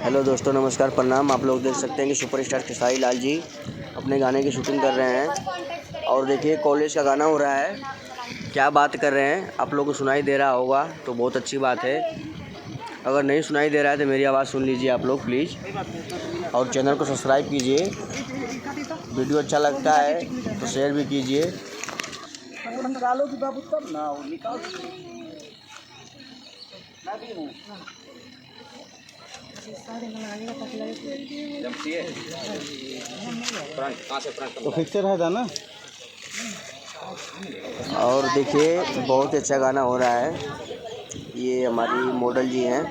Hello दोस्तों, नमस्कार, प्रणाम। आप लोग देख सकते हैं कि सुपरस्टार खेसारी लाल जी अपने गाने की शूटिंग कर रहे हैं। और देखिए कॉलेज का गाना हो रहा है, क्या बात कर रहे हैं। आप लोगों को सुनाई दे रहा होगा तो बहुत अच्छी बात है। अगर नहीं सुनाई दे रहा है तो मेरी आवाज़ सुन लीजिए आप लोग प्लीज़, और चैनल को सब्सक्राइब कीजिए। वीडियो अच्छा लगता है तो शेयर भी कीजिए। तो पिक्चर है था ना। और देखिए बहुत अच्छा गाना हो रहा है। ये हमारी मॉडल जी हैं,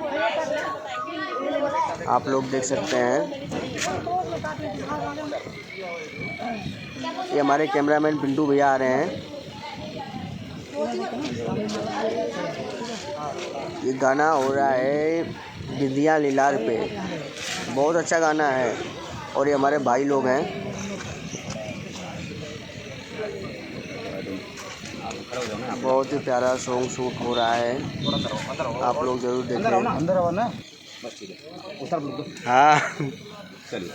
आप लोग देख सकते हैं। ये हमारे कैमरामैन पिंटू भैया आ रहे हैं। ये गाना हो रहा है बिंदिया लीलार पे, बहुत अच्छा गाना है। और ये हमारे भाई लोग हैं। बहुत ही प्यारा सॉन्ग शूट हो रहा है, आप लोग जरूर देखें। अंदर आओ ना। हाँ चलिए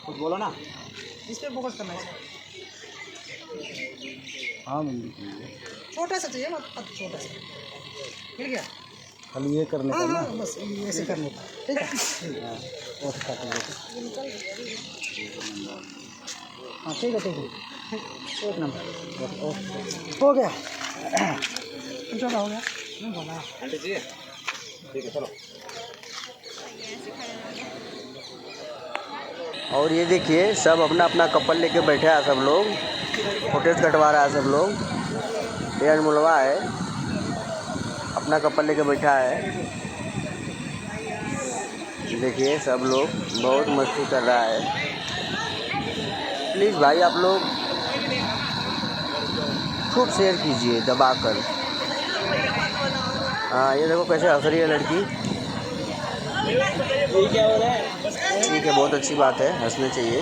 कुछ बोलो ना, इस पे फोकस करना है। हाँ छोटा सा चाहिए, छोटा सा मिल गया। खाली ये करने का ना। हाँ, बस ऐसे करने का, ठीक है। हाँ ठीक है, एक नंबर हो गया। छोटा हो गया, नहीं बोला। ठीक है चलो। और ये देखिए सब अपना अपना कपल लेके बैठे हैं, सब लोग फोटेज कटवा रहा है। सब लोग, ये अनमुलवा है, अपना कपल लेके बैठा है। देखिए सब लोग बहुत मस्ती कर रहा है। प्लीज़ भाई आप लोग खूब शेयर कीजिए दबाकर। हाँ ये देखो कैसे हंस रही है लड़की। ठीक है, बहुत अच्छी बात है, हंसने चाहिए।